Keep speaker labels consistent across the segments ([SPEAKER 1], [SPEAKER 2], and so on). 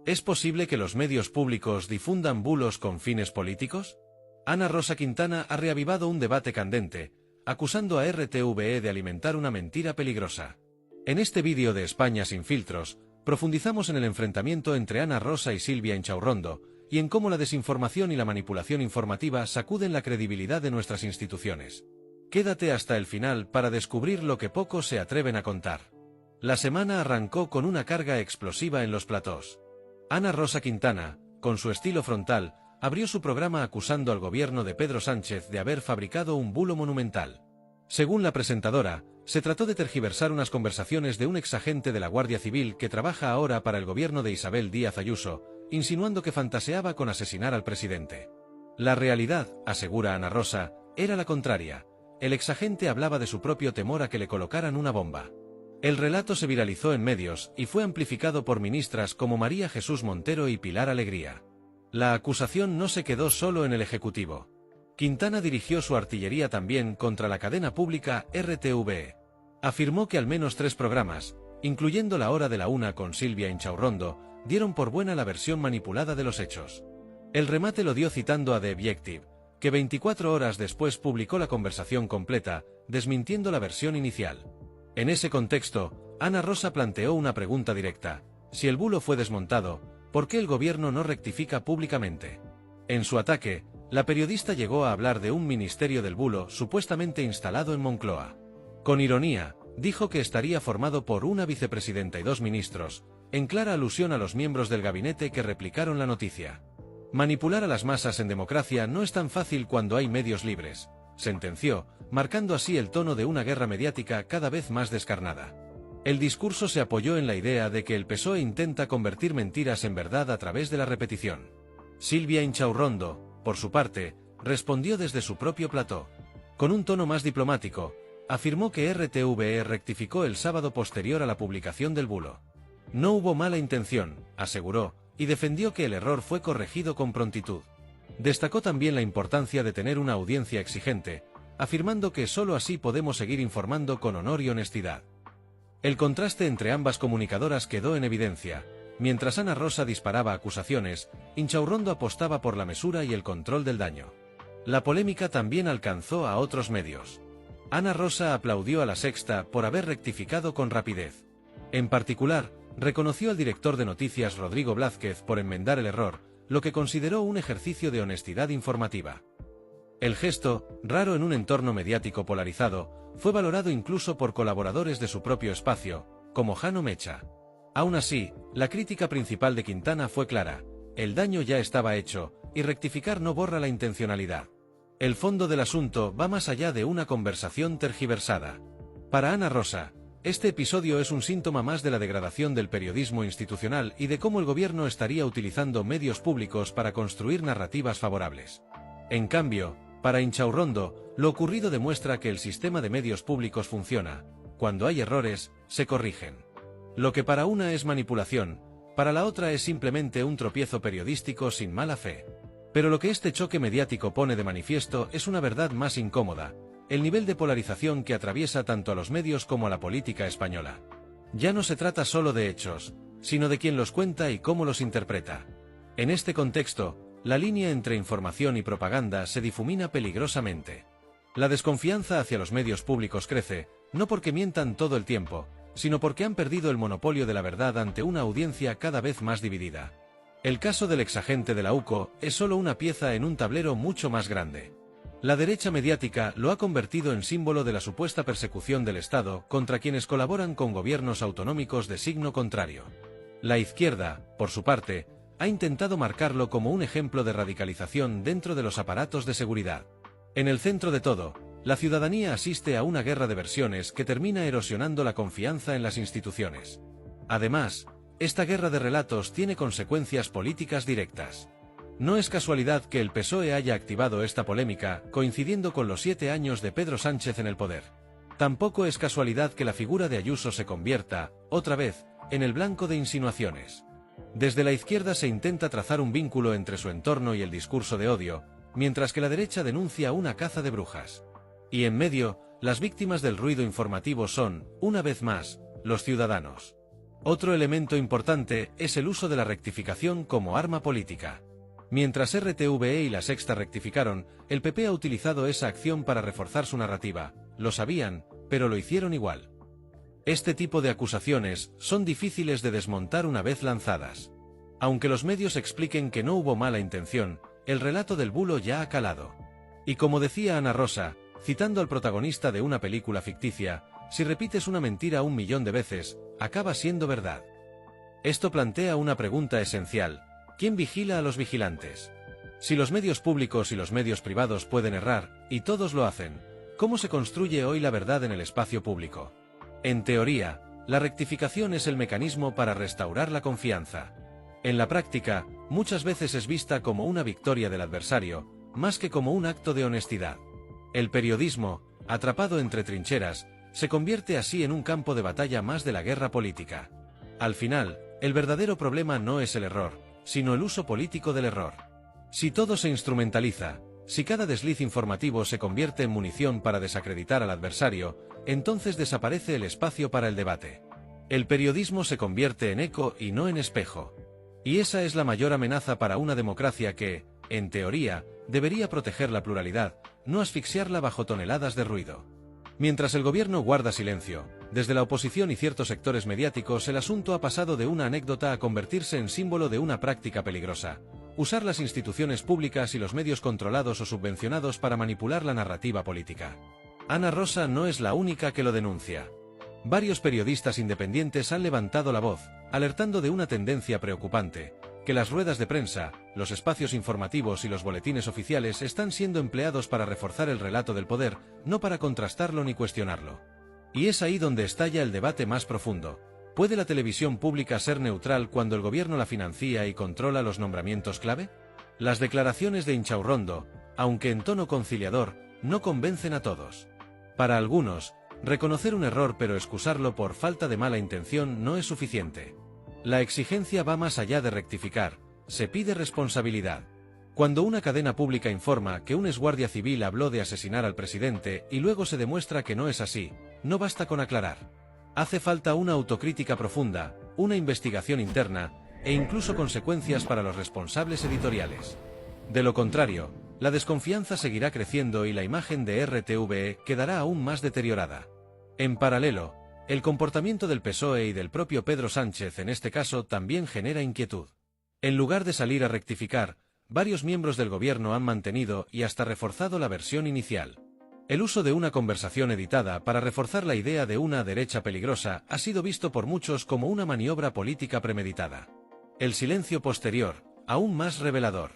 [SPEAKER 1] ¿Es posible que los medios públicos difundan bulos con fines políticos? Ana Rosa Quintana ha reavivado un debate candente, acusando a RTVE de alimentar una mentira peligrosa. En este vídeo de España sin filtros, profundizamos en el enfrentamiento entre Ana Rosa y Silvia Inchaurrondo, y en cómo la desinformación y la manipulación informativa sacuden la credibilidad de nuestras instituciones. Quédate hasta el final para descubrir lo que pocos se atreven a contar. La semana arrancó con una carga explosiva en los platós. Ana Rosa Quintana, con su estilo frontal, abrió su programa acusando al gobierno de Pedro Sánchez de haber fabricado un bulo monumental. Según la presentadora, se trató de tergiversar unas conversaciones de un exagente de la Guardia Civil que trabaja ahora para el gobierno de Isabel Díaz Ayuso, insinuando que fantaseaba con asesinar al presidente. La realidad, asegura Ana Rosa, era la contraria. El exagente hablaba de su propio temor a que le colocaran una bomba. El relato se viralizó en medios y fue amplificado por ministras como María Jesús Montero y Pilar Alegría. La acusación no se quedó solo en el Ejecutivo. Quintana dirigió su artillería también contra la cadena pública RTVE. Afirmó que al menos 3 programas, incluyendo La Hora de la Una con Silvia Inchaurrondo, dieron por buena la versión manipulada de los hechos. El remate lo dio citando a The Objective, que 24 horas después publicó la conversación completa, desmintiendo la versión inicial. En ese contexto, Ana Rosa planteó una pregunta directa: si el bulo fue desmontado, ¿por qué el gobierno no rectifica públicamente? En su ataque, la periodista llegó a hablar de un ministerio del bulo supuestamente instalado en Moncloa. Con ironía, dijo que estaría formado por una vicepresidenta y 2 ministros, en clara alusión a los miembros del gabinete que replicaron la noticia. Manipular a las masas en democracia no es tan fácil cuando hay medios libres, sentenció, marcando así el tono de una guerra mediática cada vez más descarnada. El discurso se apoyó en la idea de que el PSOE intenta convertir mentiras en verdad a través de la repetición. Silvia Inchaurrondo, por su parte, respondió desde su propio plató. Con un tono más diplomático, afirmó que RTVE rectificó el sábado posterior a la publicación del bulo. No hubo mala intención, aseguró, y defendió que el error fue corregido con prontitud. Destacó también la importancia de tener una audiencia exigente, afirmando que solo así podemos seguir informando con honor y honestidad. El contraste entre ambas comunicadoras quedó en evidencia. Mientras Ana Rosa disparaba acusaciones, Inchaurrondo apostaba por la mesura y el control del daño. La polémica también alcanzó a otros medios. Ana Rosa aplaudió a La Sexta por haber rectificado con rapidez. En particular, reconoció al director de noticias Rodrigo Blázquez por enmendar el error, lo que consideró un ejercicio de honestidad informativa. El gesto, raro en un entorno mediático polarizado, fue valorado incluso por colaboradores de su propio espacio, como Jano Mecha. Aún así, la crítica principal de Quintana fue clara: el daño ya estaba hecho, y rectificar no borra la intencionalidad. El fondo del asunto va más allá de una conversación tergiversada. Para Ana Rosa, este episodio es un síntoma más de la degradación del periodismo institucional y de cómo el gobierno estaría utilizando medios públicos para construir narrativas favorables. En cambio, para Inchaurrondo, lo ocurrido demuestra que el sistema de medios públicos funciona: cuando hay errores, se corrigen. Lo que para una es manipulación, para la otra es simplemente un tropiezo periodístico sin mala fe. Pero lo que este choque mediático pone de manifiesto es una verdad más incómoda: el nivel de polarización que atraviesa tanto a los medios como a la política española. Ya no se trata solo de hechos, sino de quién los cuenta y cómo los interpreta. En este contexto, la línea entre información y propaganda se difumina peligrosamente. La desconfianza hacia los medios públicos crece, no porque mientan todo el tiempo, sino porque han perdido el monopolio de la verdad ante una audiencia cada vez más dividida. El caso del exagente de la UCO es solo una pieza en un tablero mucho más grande. La derecha mediática lo ha convertido en símbolo de la supuesta persecución del Estado contra quienes colaboran con gobiernos autonómicos de signo contrario. La izquierda, por su parte, ha intentado marcarlo como un ejemplo de radicalización dentro de los aparatos de seguridad. En el centro de todo, la ciudadanía asiste a una guerra de versiones que termina erosionando la confianza en las instituciones. Además, esta guerra de relatos tiene consecuencias políticas directas. No es casualidad que el PSOE haya activado esta polémica coincidiendo con los 7 años de Pedro Sánchez en el poder. Tampoco es casualidad que la figura de Ayuso se convierta, otra vez, en el blanco de insinuaciones. Desde la izquierda se intenta trazar un vínculo entre su entorno y el discurso de odio, mientras que la derecha denuncia una caza de brujas. Y en medio, las víctimas del ruido informativo son, una vez más, los ciudadanos. Otro elemento importante es el uso de la rectificación como arma política. Mientras RTVE y La Sexta rectificaron, el PP ha utilizado esa acción para reforzar su narrativa. Lo sabían, pero lo hicieron igual. Este tipo de acusaciones son difíciles de desmontar una vez lanzadas. Aunque los medios expliquen que no hubo mala intención, el relato del bulo ya ha calado. Y como decía Ana Rosa, citando al protagonista de una película ficticia, si repites una mentira 1.000.000 de veces, acaba siendo verdad. Esto plantea una pregunta esencial: ¿quién vigila a los vigilantes? Si los medios públicos y los medios privados pueden errar, y todos lo hacen, ¿cómo se construye hoy la verdad en el espacio público? En teoría, la rectificación es el mecanismo para restaurar la confianza. En la práctica, muchas veces es vista como una victoria del adversario, más que como un acto de honestidad. El periodismo, atrapado entre trincheras, se convierte así en un campo de batalla más de la guerra política. Al final, el verdadero problema no es el error, sino el uso político del error. Si todo se instrumentaliza, si cada desliz informativo se convierte en munición para desacreditar al adversario, entonces desaparece el espacio para el debate. El periodismo se convierte en eco y no en espejo. Y esa es la mayor amenaza para una democracia que, en teoría, debería proteger la pluralidad, no asfixiarla bajo toneladas de ruido. Mientras el gobierno guarda silencio, desde la oposición y ciertos sectores mediáticos el asunto ha pasado de una anécdota a convertirse en símbolo de una práctica peligrosa: usar las instituciones públicas y los medios controlados o subvencionados para manipular la narrativa política. Ana Rosa no es la única que lo denuncia. Varios periodistas independientes han levantado la voz, alertando de una tendencia preocupante: que las ruedas de prensa, los espacios informativos y los boletines oficiales están siendo empleados para reforzar el relato del poder, no para contrastarlo ni cuestionarlo. Y es ahí donde estalla el debate más profundo: ¿puede la televisión pública ser neutral cuando el gobierno la financia y controla los nombramientos clave? Las declaraciones de Inchaurrondo, aunque en tono conciliador, no convencen a todos. Para algunos, reconocer un error pero excusarlo por falta de mala intención no es suficiente. La exigencia va más allá de rectificar, se pide responsabilidad. Cuando una cadena pública informa que un exguardia civil habló de asesinar al presidente y luego se demuestra que no es así, no basta con aclarar. Hace falta una autocrítica profunda, una investigación interna, e incluso consecuencias para los responsables editoriales. De lo contrario, la desconfianza seguirá creciendo y la imagen de RTVE quedará aún más deteriorada. En paralelo, el comportamiento del PSOE y del propio Pedro Sánchez en este caso también genera inquietud. En lugar de salir a rectificar, varios miembros del gobierno han mantenido y hasta reforzado la versión inicial. El uso de una conversación editada para reforzar la idea de una derecha peligrosa ha sido visto por muchos como una maniobra política premeditada. El silencio posterior, aún más revelador.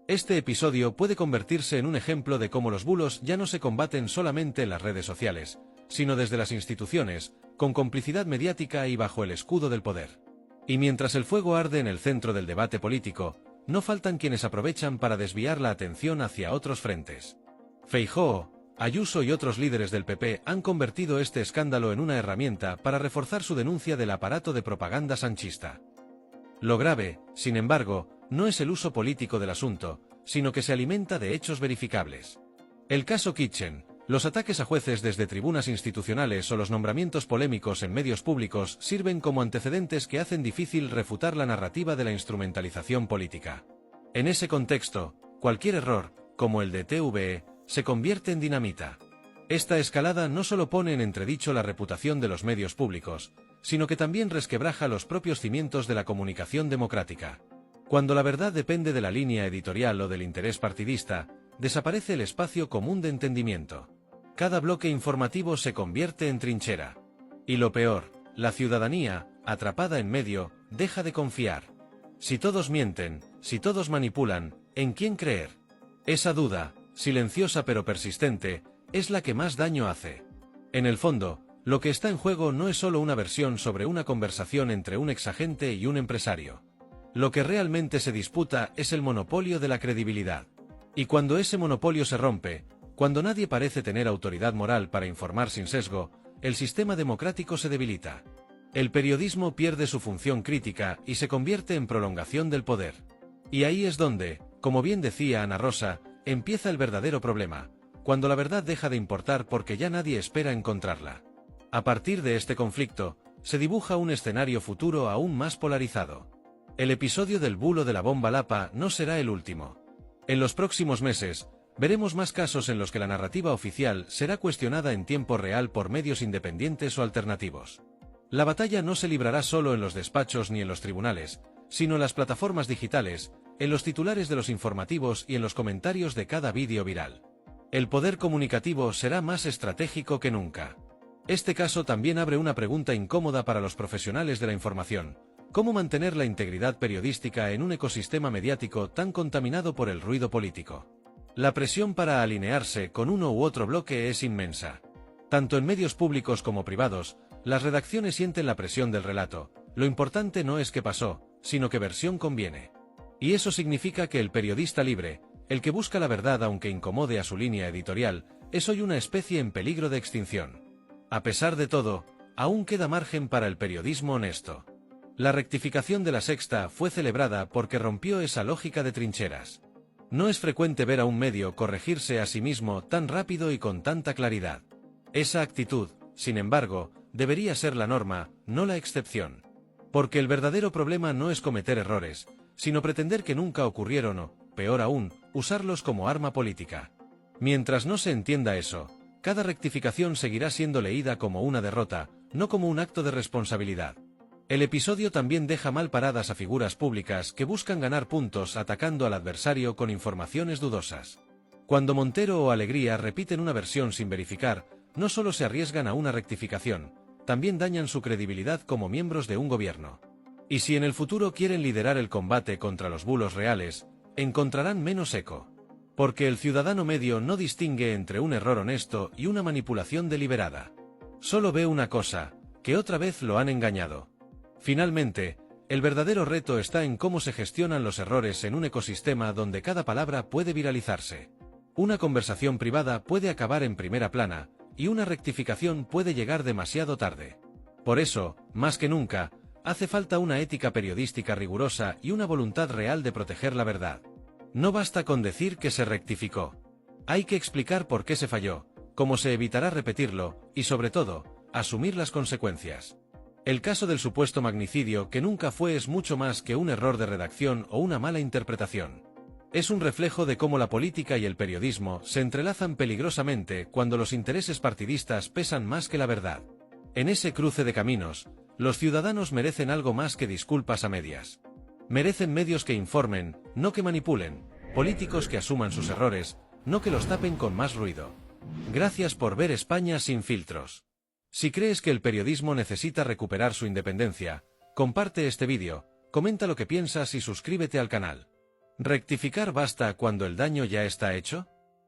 [SPEAKER 1] Este episodio puede convertirse en un ejemplo de cómo los bulos ya no se combaten solamente en las redes sociales, sino desde las instituciones, con complicidad mediática y bajo el escudo del poder. Y mientras el fuego arde en el centro del debate político, no faltan quienes aprovechan para desviar la atención hacia otros frentes. Feijóo, Ayuso y otros líderes del PP han convertido este escándalo en una herramienta para reforzar su denuncia del aparato de propaganda sanchista. Lo grave, sin embargo, no es el uso político del asunto, sino que se alimenta de hechos verificables. El caso Kitchen, los ataques a jueces desde tribunas institucionales o los nombramientos polémicos en medios públicos sirven como antecedentes que hacen difícil refutar la narrativa de la instrumentalización política. En ese contexto, cualquier error, como el de TVE, se convierte en dinamita. Esta escalada no solo pone en entredicho la reputación de los medios públicos, sino que también resquebraja los propios cimientos de la comunicación democrática. Cuando la verdad depende de la línea editorial o del interés partidista, desaparece el espacio común de entendimiento. Cada bloque informativo se convierte en trinchera. Y lo peor, la ciudadanía, atrapada en medio, deja de confiar. Si todos mienten, si todos manipulan, ¿en quién creer? Esa duda, silenciosa pero persistente, es la que más daño hace. En el fondo, lo que está en juego no es solo una versión sobre una conversación entre un exagente y un empresario. Lo que realmente se disputa es el monopolio de la credibilidad. Y cuando ese monopolio se rompe, cuando nadie parece tener autoridad moral para informar sin sesgo, el sistema democrático se debilita. El periodismo pierde su función crítica y se convierte en prolongación del poder. Y ahí es donde, como bien decía Ana Rosa, empieza el verdadero problema, cuando la verdad deja de importar porque ya nadie espera encontrarla. A partir de este conflicto, se dibuja un escenario futuro aún más polarizado. El episodio del bulo de la bomba Lapa no será el último. En los próximos meses, veremos más casos en los que la narrativa oficial será cuestionada en tiempo real por medios independientes o alternativos. La batalla no se librará solo en los despachos ni en los tribunales, sino en las plataformas digitales, en los titulares de los informativos y en los comentarios de cada vídeo viral. El poder comunicativo será más estratégico que nunca. Este caso también abre una pregunta incómoda para los profesionales de la información: ¿cómo mantener la integridad periodística en un ecosistema mediático tan contaminado por el ruido político? La presión para alinearse con uno u otro bloque es inmensa. Tanto en medios públicos como privados, las redacciones sienten la presión del relato. Lo importante no es qué pasó, sino qué versión conviene. Y eso significa que el periodista libre, el que busca la verdad aunque incomode a su línea editorial, es hoy una especie en peligro de extinción. A pesar de todo, aún queda margen para el periodismo honesto. La rectificación de La Sexta fue celebrada porque rompió esa lógica de trincheras. No es frecuente ver a un medio corregirse a sí mismo tan rápido y con tanta claridad. Esa actitud, sin embargo, debería ser la norma, no la excepción. Porque el verdadero problema no es cometer errores, sino pretender que nunca ocurrieron o, peor aún, usarlos como arma política. Mientras no se entienda eso, cada rectificación seguirá siendo leída como una derrota, no como un acto de responsabilidad. El episodio también deja mal paradas a figuras públicas que buscan ganar puntos atacando al adversario con informaciones dudosas. Cuando Montero o Alegría repiten una versión sin verificar, no solo se arriesgan a una rectificación, también dañan su credibilidad como miembros de un gobierno. Y si en el futuro quieren liderar el combate contra los bulos reales, encontrarán menos eco. Porque el ciudadano medio no distingue entre un error honesto y una manipulación deliberada. Solo ve una cosa: que otra vez lo han engañado. Finalmente, el verdadero reto está en cómo se gestionan los errores en un ecosistema donde cada palabra puede viralizarse. Una conversación privada puede acabar en primera plana, y una rectificación puede llegar demasiado tarde. Por eso, más que nunca, hace falta una ética periodística rigurosa y una voluntad real de proteger la verdad. No basta con decir que se rectificó. Hay que explicar por qué se falló, cómo se evitará repetirlo, y sobre todo, asumir las consecuencias. El caso del supuesto magnicidio que nunca fue es mucho más que un error de redacción o una mala interpretación. Es un reflejo de cómo la política y el periodismo se entrelazan peligrosamente cuando los intereses partidistas pesan más que la verdad. En ese cruce de caminos, los ciudadanos merecen algo más que disculpas a medias. Merecen medios que informen, no que manipulen, políticos que asuman sus errores, no que los tapen con más ruido. Gracias por ver España sin filtros. Si crees que el periodismo necesita recuperar su independencia, comparte este vídeo, comenta lo que piensas y suscríbete al canal. ¿Rectificar basta cuando el daño ya está hecho?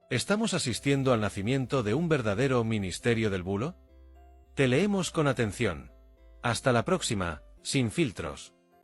[SPEAKER 1] ¿Estamos asistiendo al nacimiento de un verdadero ministerio del bulo? Te leemos con atención. Hasta la próxima, sin filtros.